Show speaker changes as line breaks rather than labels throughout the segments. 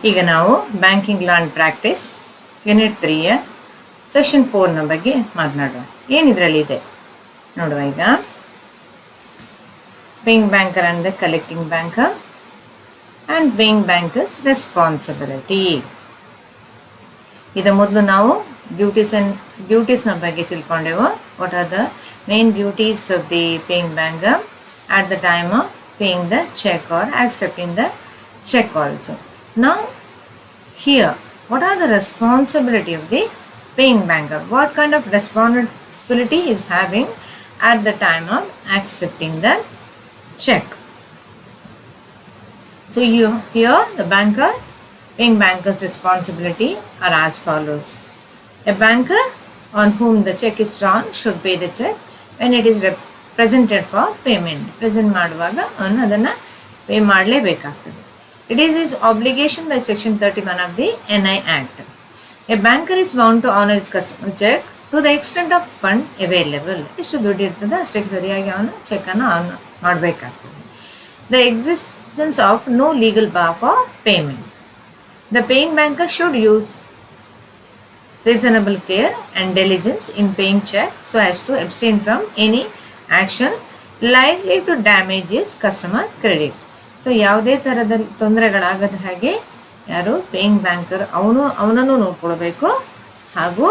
ಈಗ ನಾವು banking law and practice unit 3ಯ ಸೆಷನ್ 4ನ ಬಗ್ಗೆ ಮಾತನಾಡುವ. ಏನಿದ್ರಲ್ಲಿ ಇದೆ ನೋಡುವ. ಈಗ paying banker and the collecting banker and paying bankers responsibility. ಇದರ ಮೊದಲು ನಾವು ಡ್ಯೂಟೀಸ್ನ ಬಗ್ಗೆ ತಿಳ್ಕೊಂಡೆವು. What are the main duties of the paying banker at the time of paying the check or accepting the check also. Now here, what are the responsibility of the paying banker? What kind of responsibility is having at the time of accepting the check? So here the paying banker's responsibility are as follows. A banker on whom the check is drawn should pay the check when it is presented for payment. Present ಮಾಡುವಾಗ ಅವನು ಅದನ್ನು pay ಮಾಡಲೇಬೇಕಾಗ್ತದೆ. It is is obligation by section 31 of the NI Act. A banker is bound to honour is customer cheque to the extent of fund available. ಎಷ್ಟು ದುಡ್ಡು ಇರ್ತದೆ ಅಷ್ಟಕ್ಕೆ ಸರಿಯಾಗಿ ಅವನು ಚೆಕ್ಕನ್ನು ಆನ್ ಮಾಡಬೇಕಾಗ್ತದೆ. The existence of no legal bar for payment. The paying banker should use reasonable care and diligence in paying check so as to abstain from any action likely to damage his customer credit. So ಯಾವುದೇ ಥರದ ತೊಂದರೆಗಳಾಗದ ಹಾಗೆ ಯಾರು paying banker ಅವನನ್ನು ನೋಡ್ಕೊಳ್ಬೇಕು ಹಾಗೂ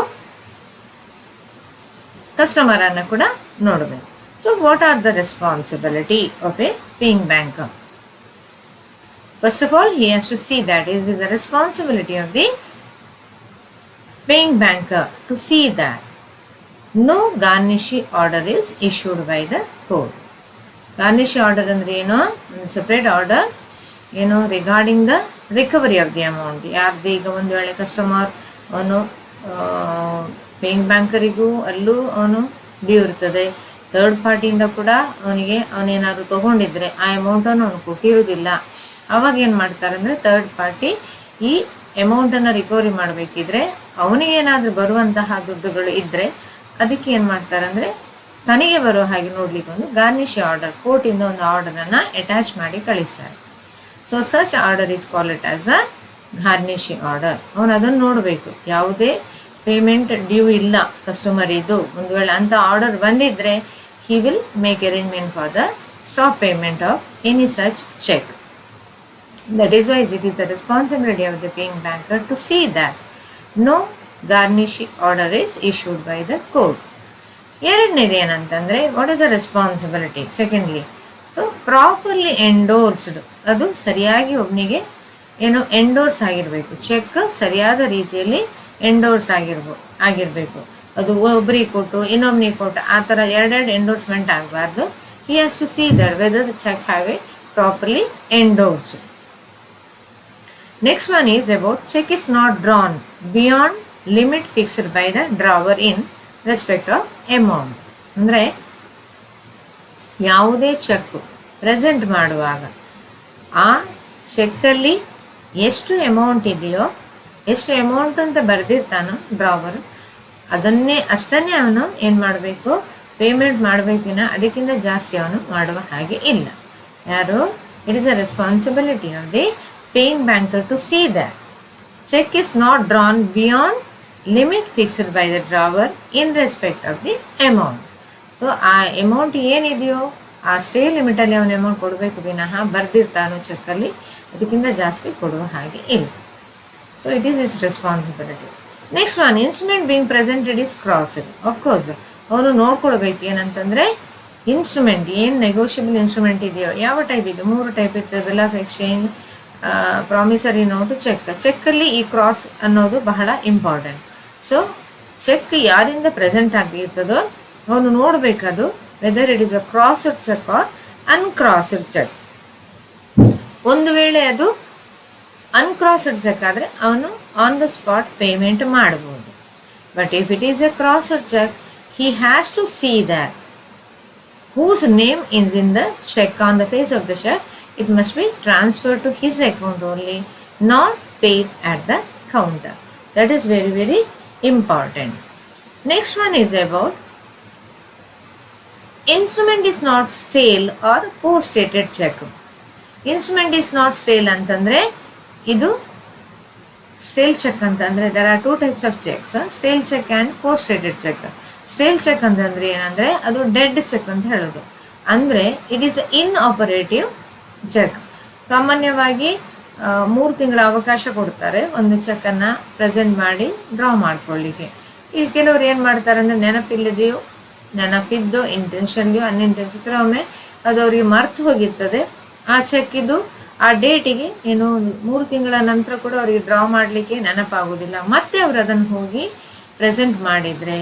ಕಸ್ಟಮರನ್ನು ಕೂಡ ನೋಡಬೇಕು. So what are the responsibility of A paying banker? First of all he has to see that it is the responsibility of the paying banker to see that no garnishee order is issued by the court. Garnishee order ಅಂದ್ರೆ ಏನು? Separate order ಏನು regarding the recovery of the amount. ಯಾರ್ದು ಈಗ ಒಂದು ವೇಳೆ customer ಅವನು paying ಬ್ಯಾಂಕರಿಗೂ ಅಲ್ಲೂ ಅವನು ಡ್ಯೂ ಇರ್ತದೆ. ಥರ್ಡ್ ಪಾರ್ಟಿಯಿಂದ ಕೂಡ ಅವನೇನಾದ್ರು ತೊಗೊಂಡಿದ್ರೆ ಆ ಅಮೌಂಟನ್ನು ಅವನು ಕೊಟ್ಟಿರೋದಿಲ್ಲ. ಅವಾಗ ಏನು ಮಾಡ್ತಾರೆ ಅಂದರೆ ಥರ್ಡ್ ಪಾರ್ಟಿ ಈ ಅಮೌಂಟನ್ನು ರಿಕವರಿ ಮಾಡಬೇಕಿದ್ರೆ ಅವನಿಗೇನಾದರೂ ಬರುವಂತಹ ದುಡ್ಡುಗಳು ಇದ್ದರೆ ಅದಕ್ಕೆ ಏನು ಮಾಡ್ತಾರೆ ಅಂದರೆ ತನಗೆ ಬರೋ ಹಾಗೆ ನೋಡ್ಲಿಕ್ಕೆ ಒಂದು ಗಾರ್ನಿಶಿ ಆರ್ಡರ್, ಕೋರ್ಟಿಂದ ಒಂದು ಆರ್ಡರನ್ನು ಅಟ್ಯಾಚ್ ಮಾಡಿ ಕಳಿಸ್ತಾರೆ. So such order is called it as a garnishee order. ಅವನು ಅದನ್ನು ನೋಡಬೇಕು. ಯಾವುದೇ ಪೇಮೆಂಟ್ ಡ್ಯೂ ಇಲ್ಲ ಕಸ್ಟಮರ್ ಇದು ಒಂದು ವೇಳೆ ಅಂತ ಆರ್ಡರ್ ಬಂದಿದ್ದರೆ he will make arrangement for the stop payment of any such cheque. That is why it is the responsibility of the paying banker to see that no garnishee order is issued by the court. ಎರಡನೇದು ಏನಂತಂದರೆ what is the responsibility? Secondly, so properly endorsed, ಅದು ಸರಿಯಾಗಿ ಒಬ್ಬನಿಗೆ ಏನೋ endorse ಆಗಿರಬೇಕು. Check ಸರಿಯಾದ ರೀತಿಯಲ್ಲಿ endorse ಆಗಿರಬೇಕು. ಅದು ಒಬ್ಬರಿಗೆ ಕೊಟ್ಟು ಇನ್ನೊಬ್ಬನಿಗೆ ಕೊಟ್ಟು ಆ ಥರ ಎರಡೆರಡು ಎಂಡೋರ್ಸ್ಮೆಂಟ್ ಆಗಬಾರ್ದು. He has to see that whether the cheque have a properly endorsed. Next one is about check is not drawn beyond limit fixed by the drawer in respect of amount. ಅಂದರೆ ಯಾವುದೇ check present ಮಾಡುವಾಗ ಆ ಚೆಕ್ಕಲ್ಲಿ ಎಷ್ಟು amount ಇದೆಯೋ, ಎಷ್ಟು amount ಅಂತ ಬರೆದಿರ್ತಾನೋ drawer, ಅಷ್ಟನ್ನೇ ಅವನು ಏನು ಮಾಡಬೇಕು, ಪೇಮೆಂಟ್ ಮಾಡಬೇಕಿನ ಅದಕ್ಕಿಂತ ಜಾಸ್ತಿ ಅವನು ಮಾಡುವ ಹಾಗೆ ಇಲ್ಲ. ಯಾರು? It is a responsibility of the paying banker to see that check is not drawn beyond limit fixed by the drawer in respect of the amount. So ಆ ಅಮೌಂಟ್ ಏನಿದೆಯೋ ಅಷ್ಟೇ ಲಿಮಿಟಲ್ಲಿ ಅವನ ಅಮೌಂಟ್ ಕೊಡಬೇಕು ವಿನಃ ಬರೆದಿರ್ತಾನೋ ಚೆಕ್ಕಲ್ಲಿ ಅದಕ್ಕಿಂತ ಜಾಸ್ತಿ ಕೊಡುವ ಹಾಗೆ ಇಲ್ಲ. So it is is responsibility. Next one, instrument being presented is crossed. Of course ಅವನು ನೋಡ್ಕೊಳ್ಬೇಕು ಏನಂತಂದರೆ ಇನ್ಸ್ಟ್ರೂಮೆಂಟ್ ಏನು ನೆಗೋಷಿಯಬಲ್ ಇನ್ಸ್ಟ್ರೂಮೆಂಟ್ ಇದೆಯೋ, ಯಾವ ಟೈಪ್ ಇದೆ, 3 ಟೈಪ್ ಇರ್ತದೆ: bill of exchange, promissory note, ಚೆಕ್ಕಲ್ಲಿ ಈ ಕ್ರಾಸ್ ಅನ್ನೋದು ಬಹಳ ಇಂಪಾರ್ಟೆಂಟ್. ಸೊ ಚೆಕ್ ಯಾರಿಂದ ಪ್ರೆಸೆಂಟ್ ಆಗಿರ್ತದೋ ಅವನು ನೋಡಬೇಕದು whether it is a crossed cheque or uncrossed cheque. ಒಂದು ವೇಳೆ ಅದು ಅನ್ಕ್ರಾಸ್ಡ್ ಚೆಕ್ ಆದರೆ ಅವನು ಆನ್ ದ ಸ್ಪಾಟ್ ಪೇಮೆಂಟ್ ಮಾಡ್ಬೋದು. But if it is a crossed cheque he has to see that whose name is in the check on the face of the check, it must be transferred to his account only, not paid at the counter. That is very, very important. Next one is about instrument is not stale or post-dated check. Instrument is not stale ಅಂತಂದರೆ ಇದು stale cheque ಅಂತ ಅಂದರೆ there are 2 types of cheques, stale cheque and post dated cheque. Stale cheque ಅಂತಂದರೆ ಏನಂದರೆ ಅದು dead check ಅಂತ ಹೇಳೋದು, ಅಂದರೆ ಇಟ್ ಈಸ್ ಇನ್ಆಪರೇಟಿವ್ ಚೆಕ್. ಸಾಮಾನ್ಯವಾಗಿ 3 ತಿಂಗಳ ಅವಕಾಶ ಕೊಡ್ತಾರೆ ಒಂದು ಚೆಕ್ಕನ್ನು ಪ್ರೆಸೆಂಟ್ ಮಾಡಿ ಡ್ರಾ ಮಾಡ್ಕೊಳ್ಳಿಕ್ಕೆ. ಈ ಕೆಲವ್ರು ಏನು ಮಾಡ್ತಾರೆ ಅಂದರೆ ನೆನಪಿದ್ದು ಇಂಟೆನ್ಷನ್ಲಿಯೋ ಅನ್ಇಂಟೆನ್ಷನ್ ಕೆಲವೊಮ್ಮೆ ಅದು ಅವರಿಗೆ ಮರ್ತು ಹೋಗಿರ್ತದೆ. ಆ ಚೆಕ್ಕಿದ್ದು ಆ ಡೇಟಿಗೆ ಏನು 3 ತಿಂಗಳ ನಂತರ ಕೂಡ ಅವರಿಗೆ ಡ್ರಾ ಮಾಡಲಿಕ್ಕೆ ನೆನಪಾಗೋದಿಲ್ಲ. ಮತ್ತೆ ಅವರು ಅದನ್ನು ಹೋಗಿ ಪ್ರೆಸೆಂಟ್ ಮಾಡಿದರೆ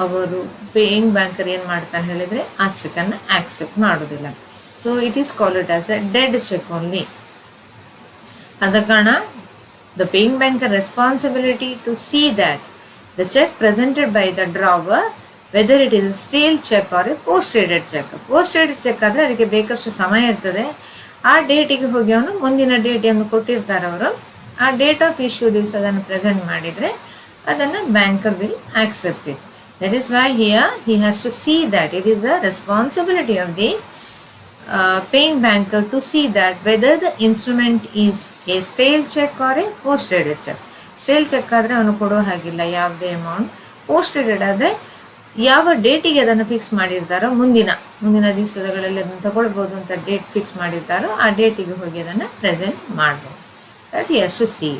ಅವರು ಪೇಯಿಂಗ್ ಬ್ಯಾಂಕರ್ ಏನು ಮಾಡ್ತಾನೆ ಹೇಳಿದರೆ ಆ ಚೆಕ್ಕನ್ನು ಆಕ್ಸೆಪ್ಟ್ ಮಾಡೋದಿಲ್ಲ. So it is called as a dead cheque only. ಆದ ಕಾರಣ the paying banker responsibility to see that the cheque presented by the drawer whether it is a stale cheque or a post dated cheque. Post dated cheque ಆದರೆ ಅದಕ್ಕೆ ಬೇಕಷ್ಟು ಸಮಯ ಇರ್ತದೆ. ಆ ಡೇಟಿಗೆ ಹೋಗಿ ಅವನು ಮುಂದಿನ ಡೇಟ್ ಎಂದು ಕೊಟ್ಟಿರ್ತಾರೆ ಅವರು, ಆ ಡೇಟ್ ಆಫ್ ಇಶ್ಯೂ ದಿವಸ ಅದನ್ನು ಪ್ರೆಸೆಂಟ್ ಮಾಡಿದರೆ ಅದನ್ನು banker will accept it. That is why here he has to see that it is the responsibility of the paying banker to see that whether the instrument is a stale check or a post dated check. Stale cheque ಆದರೆ ಅವನು ಕೊಡೋ ಹಾಗಿಲ್ಲ ಯಾವುದೇ amount. Post dated ಆದರೆ ಯಾವ ಡೇಟಿಗೆ ಅದನ್ನು fix ಮಾಡಿರ್ತಾರೋ ಮುಂದಿನ ದಿವಸಗಳಲ್ಲಿ ಅದನ್ನು ತಗೊಳ್ಬೋದು ಅಂತ ಡೇಟ್ ಫಿಕ್ಸ್ ಮಾಡಿರ್ತಾರೋ ಆ ಡೇಟಿಗೆ ಹೋಗಿ ಅದನ್ನು ಪ್ರೆಸೆಂಟ್ ಮಾಡ್ಬೋದು. That he has to see.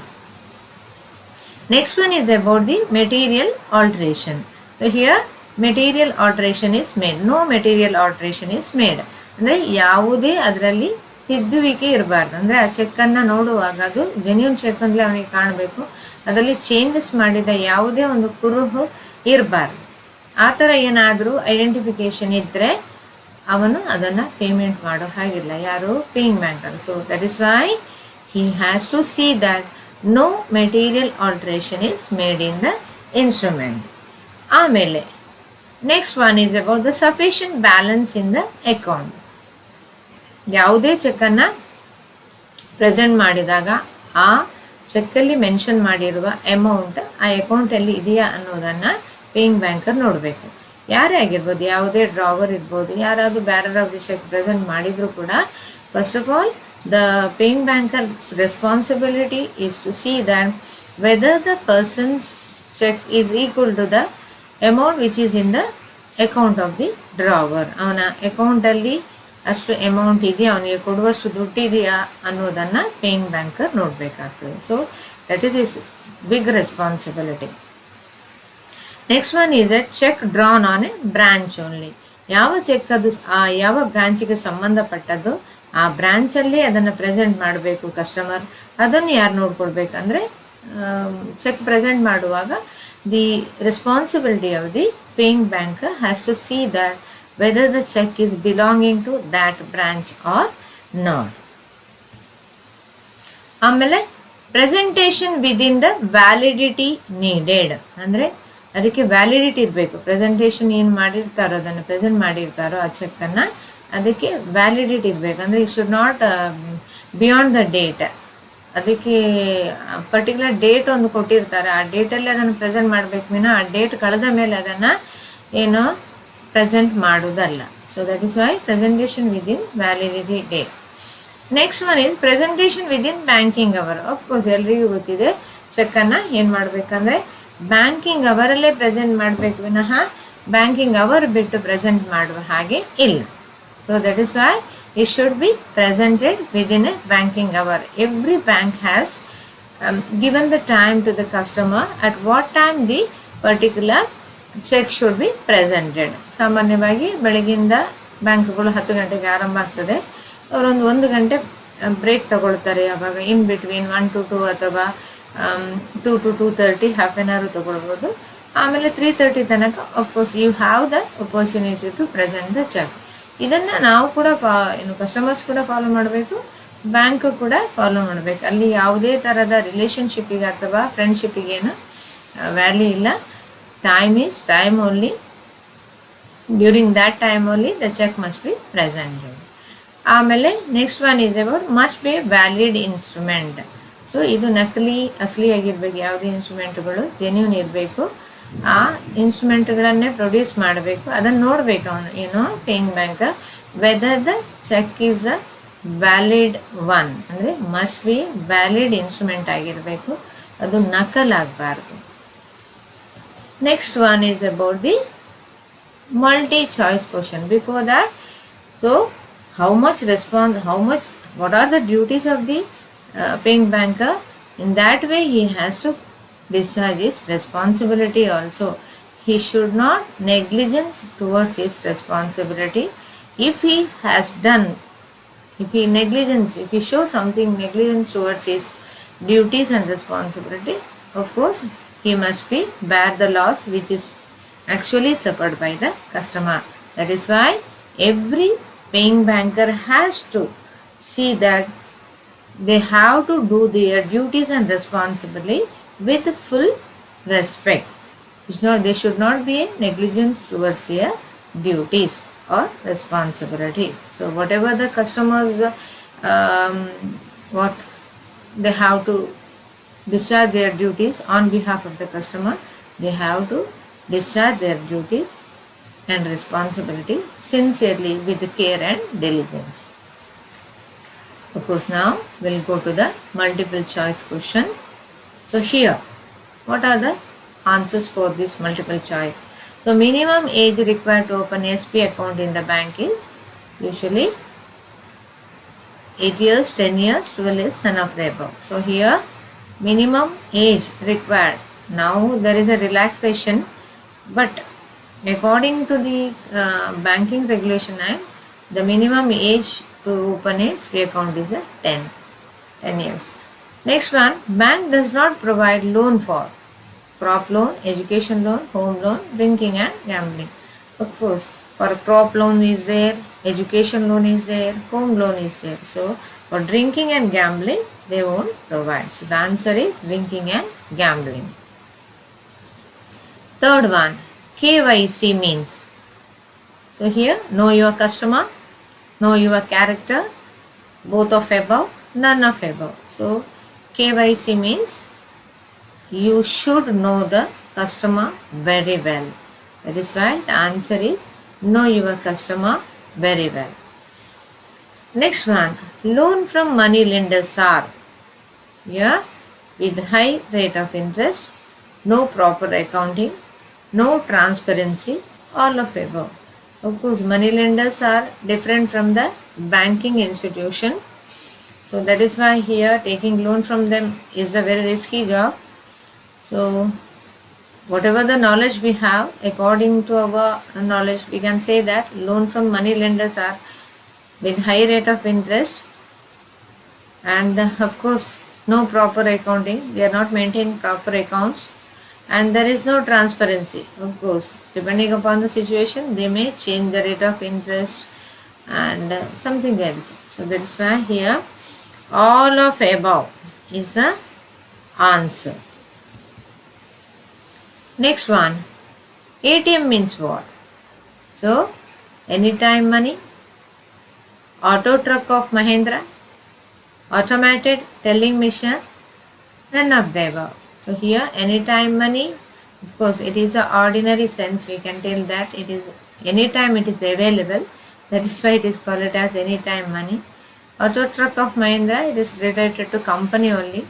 Next one is about the material alteration. So here material alteration is made. No material alteration is made ಅಂದರೆ ಯಾವುದೇ ಅದರಲ್ಲಿ ತಿದ್ದುವಿಕೆ ಇರಬಾರ್ದು. ಅಂದರೆ ಆ ಚೆಕ್ಕನ್ನು ನೋಡುವಾಗ ಅದು ಜೆನ್ಯೂನ್ ಚೆಕ್ ಅಂತಲೇ ಅವನಿಗೆ ಕಾಣಬೇಕು. ಅದರಲ್ಲಿ ಚೇಂಜಸ್ ಮಾಡಿದ ಯಾವುದೇ ಒಂದು ಕುರುಹು ಇರಬಾರ್ದು. ಆ ಥರ ಏನಾದರೂ ಐಡೆಂಟಿಫಿಕೇಶನ್ ಇದ್ದರೆ ಅವನು ಅದನ್ನು ಪೇಮೆಂಟ್ ಮಾಡೋ ಹಾಗಿಲ್ಲ, ಯಾರು paying banker. So that is why he has to see that no material alteration is made in the instrument. ಆಮೇಲೆ next one is about the sufficient balance in the account. ಯಾವುದೇ ಚೆಕ್ಕನ್ನು present ಮಾಡಿದಾಗ ಆ ಚೆಕ್ಕಲ್ಲಿ mention ಮಾಡಿರುವ amount ಆ ಅಕೌಂಟಲ್ಲಿ ಇದೆಯಾ ಅನ್ನೋದನ್ನು ಪೇಯಿಂಗ್ ಬ್ಯಾಂಕರ್ ನೋಡಬೇಕು. ಯಾರೇ ಆಗಿರ್ಬೋದು, ಯಾವುದೇ ಡ್ರಾವರ್ ಇರ್ಬೋದು, ಯಾರಾದರೂ bearer of the cheque present ಮಾಡಿದರೂ ಕೂಡ first of all the paying bankers responsibility is to see that whether the person's cheque is equal to the amount which is in the account of the drawer. ಅವನ ಅಕೌಂಟಲ್ಲಿ ಅಷ್ಟು amount ಇದೆಯಾ, ಅವನಿಗೆ ಕೊಡುವಷ್ಟು ದುಡ್ಡಿದೆಯಾ ಅನ್ನೋದನ್ನು ಪೇಯಿಂಗ್ ಬ್ಯಾಂಕರ್ ನೋಡಬೇಕಾಗ್ತದೆ. So that is is big responsibility. Next one is a cheque drawn on a branch only. ಯಾವ ಚೆಕ್ ಅದು ಯಾವ ಬ್ರಾಂಚಿಗೆ ಸಂಬಂಧಪಟ್ಟದ್ದು ಆ ಬ್ರಾಂಚಲ್ಲಿ ಅದನ್ನು ಪ್ರೆಸೆಂಟ್ ಮಾಡಬೇಕು ಕಸ್ಟಮರ್. ಅದನ್ನು ಯಾರು ನೋಡ್ಕೊಳ್ಬೇಕಂದ್ರೆ ಚೆಕ್ ಪ್ರೆಸೆಂಟ್ ಮಾಡುವಾಗ the responsibility of the paying banker has to see that whether the check is belonging to that branch or not. ಆಮೇಲೆ presentation within the validity needed. ಅಂದರೆ ಅದಕ್ಕೆ ವ್ಯಾಲಿಡಿಟಿ ಇರಬೇಕು. ಪ್ರೆಸೆಂಟೇಷನ್ ಏನು ಮಾಡಿರ್ತಾರೋ ಅದನ್ನು ಪ್ರೆಸೆಂಟ್ ಮಾಡಿರ್ತಾರೋ ಆ ಚೆಕ್ಕನ್ನು ಅದಕ್ಕೆ ವ್ಯಾಲಿಡಿಟಿ ಇರಬೇಕು. ಅಂದರೆ it should not beyond the date. ಅದಕ್ಕೆ ಪರ್ಟಿಕ್ಯುಲರ್ ಡೇಟ್ ಒಂದು ಕೊಟ್ಟಿರ್ತಾರೆ, ಆ ಡೇಟಲ್ಲಿ ಅದನ್ನು ಪ್ರೆಸೆಂಟ್ ಮಾಡಬೇಕು ವಿನ ಆ ಡೇಟ್ ಕಳೆದ ಮೇಲೆ ಅದನ್ನು ಏನು ಪ್ರೆಸೆಂಟ್ ಮಾಡೋದಲ್ಲ. So that is why presentation within validity date. Next one is presentation within banking hour. Of course ಎಲ್ರಿಗೂ ಗೊತ್ತಿದೆ ಚೆಕ್ಕನ್ನು ಏನು ಮಾಡಬೇಕಂದ್ರೆ ಬ್ಯಾಂಕಿಂಗ್ ಅವರಲ್ಲೇ ಪ್ರೆಸೆಂಟ್ ಮಾಡಬೇಕು ವಿನಃ ಬ್ಯಾಂಕಿಂಗ್ ಅವರ್ ಬಿಟ್ಟು ಪ್ರೆಸೆಂಟ್ ಮಾಡುವ ಹಾಗೆ ಇಲ್ಲ. So that is why it should be presented within a banking hour. Every bank has given the time to the customer at what time the particular cheque should be presented. ಸಾಮಾನ್ಯವಾಗಿ ಬೆಳಗಿಂದ ಬ್ಯಾಂಕ್ಗಳು 10 ಗಂಟೆಗೆ ಆರಂಭ ಆಗ್ತದೆ. ಅವರೊಂದು 1 ಗಂಟೆ ಬ್ರೇಕ್ ತಗೊಳ್ತಾರೆ. ಆವಾಗ ಇನ್ ಬಿಟ್ವೀನ್ 1 to 2 ಅಥವಾ 2 to 2:30 ಹಾಫ್ ಆನ್ ಅವರ್ ತಗೊಳ್ಬೋದು. ಆಮೇಲೆ 3:30 ತನಕ of course you have the opportunity to present the cheque. ಇದನ್ನು ನಾವು ಕೂಡ ಕಸ್ಟಮರ್ಸ್ ಕೂಡ ಫಾಲೋ ಮಾಡಬೇಕು, ಬ್ಯಾಂಕ್ ಕೂಡ ಫಾಲೋ ಮಾಡಬೇಕು. ಅಲ್ಲಿ ಯಾವುದೇ ಥರದ ರಿಲೇಷನ್ಶಿಪ್ಪಿಗೆ ಅಥವಾ ಫ್ರೆಂಡ್ಶಿಪ್ಪಿಗೇನು ವ್ಯಾಲ್ಯೂ ಇಲ್ಲ. Time is time only. During that time only the check must be presented. ಆಮೇಲೆ next one is about must be valid instrument. So ಇದು ನಕಲಿ ಅಸಲಿ ಆಗಿರ್ಬೇಕು. ಯಾವುದೇ ಇನ್ಸ್ಟ್ರೂಮೆಂಟ್ಗಳು ಜೆನ್ಯೂನ್ ಇರಬೇಕು. ಆ ಇನ್ಸ್ಟ್ರೂಮೆಂಟ್ಗಳನ್ನೇ ಪ್ರೊಡ್ಯೂಸ್ ಮಾಡಬೇಕು. ಅದನ್ನು ನೋಡಬೇಕು ಅವನು ಏನು paying bank whether the cheque is a valid one. ಅಂದರೆ ಮಸ್ಟ್ ಬಿ ವ್ಯಾಲಿಡ್ ಇನ್ಸ್ಟ್ರೂಮೆಂಟ್ ಆಗಿರಬೇಕು. ಅದು ನಕಲಾಗಬಾರ್ದು. Next one is about the multi-choice question. Before that, so what are the duties of the paying banker? In that way, he has to discharge his responsibility also. He should not negligence towards his responsibility. If he has done, if he shows something negligence towards his duties and responsibility, of course, he must be bear the loss which is actually suffered by the customer. That is why every paying banker has to see that they have to do their duties and responsibility with full respect. They should not be negligence towards their duties or responsibility. So whatever the customers what they have to discharge their duties on behalf of the customer, they have to discharge their duties and responsibility sincerely with care and diligence. Of course, now we'll go to the multiple choice question. So here, what are the answers for this multiple choice? So minimum age required to open SP account in the bank is usually 8 years, 10 years, 12 years, none of the above. So here, minimum age required. Now there is a relaxation, but according to the Banking Regulation Act, the minimum age to open a SP account is 10 years. Next one, bank does not provide loan for crop loan, education loan, home loan, drinking and gambling. Of course, for crop loan is there, education loan is there, home loan is there. So for drinking and gambling, they won't provide. So the answer is drinking and gambling. Third one, KYC means. So here, know your customer, know your character, both of above, none of above. So KYC means you should know the customer very well. That is why the answer is know your customer very well. Next one, loan from money lenders are here with high rate of interest, no proper accounting, no transparency, all of above. Of course, money lenders are different from the banking institution. So that is why here taking loan from them is a very risky job. So whatever the knowledge we have, according to our knowledge, we can say that loan from money lenders are with high rate of interest, and of course no proper accounting. They are not maintaining proper accounts, and there is no transparency. Of course, depending upon the situation, they may change the rate of interest and something else. So that is why here all of above is the answer. Next one, ATM means what? So anytime money, auto truck of Mahindra, automated telling machine, none of the above. So here anytime money, of course it is a ordinary sense, we can tell that it is anytime it is available. That is why it is called as anytime money. Auto truck of Mahindra, it is related to company only.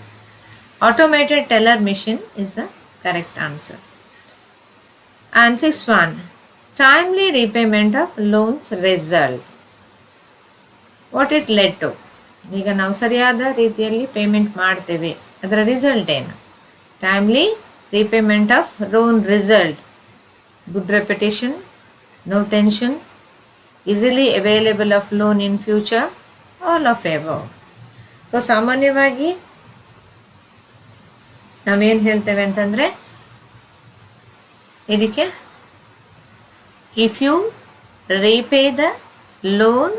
Automated teller machine is the correct answer. And sixth one, timely repayment of loans result. What it led to? ಈಗ ನಾವು ಸರಿಯಾದ ರೀತಿಯಲ್ಲಿ payment ಮಾಡ್ತೇವೆ, ಅದರ result ಏನು? Timely repayment of loan result, good reputation, no tension, easily available of loan in future, all of above. So ಸಾಮಾನ್ಯವಾಗಿ ನಾವೇನು ಹೇಳ್ತೇವೆ ಅಂತಂದರೆ ಇದಕ್ಕೆ if you repay the loan,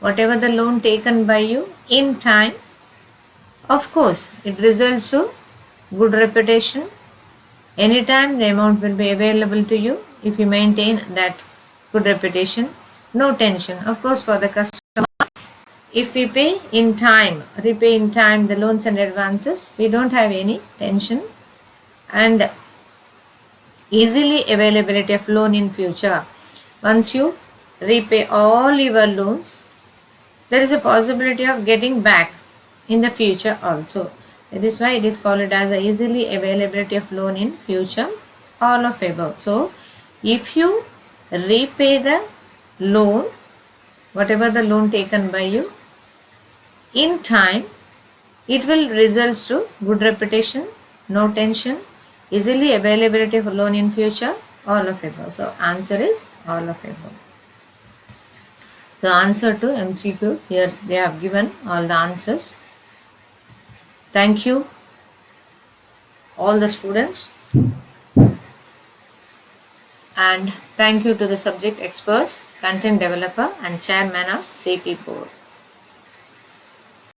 whatever the loan taken by you in time, of course it results to good reputation. Anytime the amount will be available to you if you maintain that good reputation. No tension, of course, for the customer. If we pay in time, repay in time the loans and advances, we don't have any tension. And easily availability of loan in future. Once you repay all your loans, there is a possibility of getting back in the future also. That is why it is called as the easily availability of loan in future, all of above. So if you repay the loan, whatever the loan taken by you, in time, it will result to good reputation, no tension, easily availability of loan in future, all of above. So answer is all of above. The answer to MCQ, here they have given all the answers. Thank you all the students, and thank you to the subject experts, content developer and chairman of CP board.